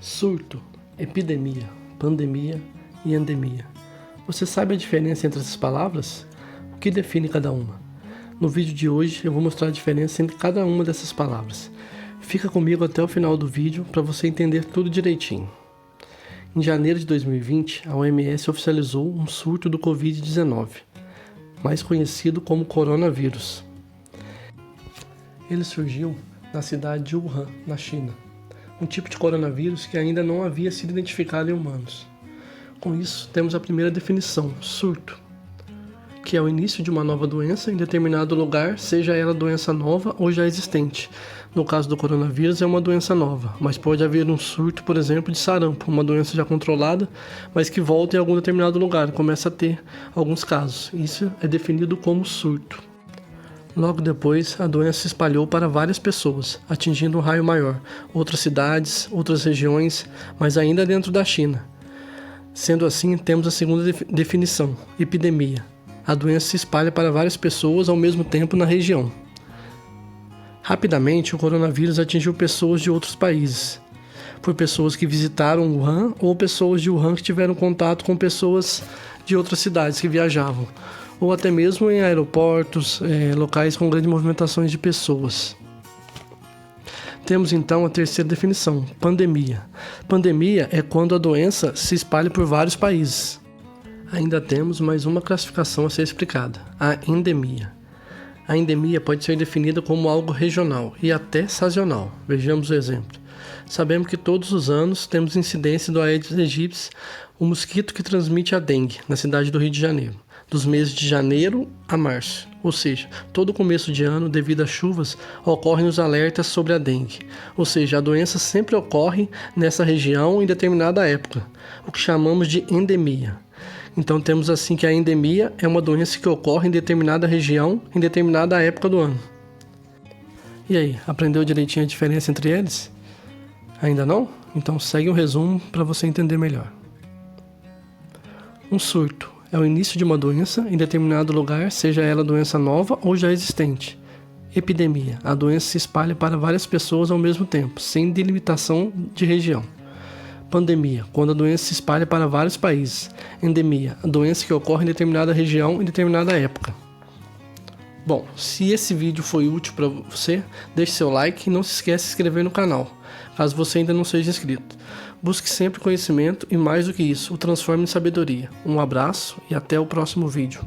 Surto, epidemia, pandemia e endemia. Você sabe a diferença entre essas palavras? O que define cada uma? No vídeo de hoje eu vou mostrar a diferença entre cada uma dessas palavras. Fica comigo até o final do vídeo para você entender tudo direitinho. Em janeiro de 2020, a OMS oficializou um surto do Covid-19, mais conhecido como coronavírus. Ele surgiu na cidade de Wuhan, na China, um tipo de coronavírus que ainda não havia sido identificado em humanos. Com isso, temos a primeira definição, surto, que é o início de uma nova doença em determinado lugar, seja ela doença nova ou já existente. No caso do coronavírus, é uma doença nova, mas pode haver um surto, por exemplo, de sarampo, uma doença já controlada, mas que volta em algum determinado lugar, começa a ter alguns casos. Isso é definido como surto. Logo depois, a doença se espalhou para várias pessoas, atingindo um raio maior, outras cidades, outras regiões, mas ainda dentro da China. Sendo assim, temos a segunda definição, epidemia. A doença se espalha para várias pessoas ao mesmo tempo na região. Rapidamente, o coronavírus atingiu pessoas de outros países. Por pessoas que visitaram Wuhan ou pessoas de Wuhan que tiveram contato com pessoas de outras cidades que viajavam, ou até mesmo em aeroportos, locais com grandes movimentações de pessoas. Temos então a terceira definição, pandemia. Pandemia é quando a doença se espalha por vários países. Ainda temos mais uma classificação a ser explicada, a endemia. A endemia pode ser definida como algo regional e até sazonal. Vejamos o exemplo. Sabemos que todos os anos temos incidência do Aedes aegypti, o mosquito que transmite a dengue, na cidade do Rio de Janeiro, dos meses de janeiro a março. Ou seja, todo começo de ano, devido às chuvas, ocorrem os alertas sobre a dengue. Ou seja, a doença sempre ocorre nessa região em determinada época, o que chamamos de endemia. Então temos assim que a endemia é uma doença que ocorre em determinada região, em determinada época do ano. E aí, aprendeu direitinho a diferença entre eles? Ainda não? Então segue um resumo para você entender melhor. Um surto é o início de uma doença em determinado lugar, seja ela doença nova ou já existente. Epidemia, a doença se espalha para várias pessoas ao mesmo tempo, sem delimitação de região. Pandemia, quando a doença se espalha para vários países. Endemia, a doença que ocorre em determinada região em determinada época. Bom, se esse vídeo foi útil para você, deixe seu like e não se esqueça de se inscrever no canal, caso você ainda não seja inscrito. Busque sempre conhecimento e mais do que isso, o transforme em sabedoria. Um abraço e até o próximo vídeo.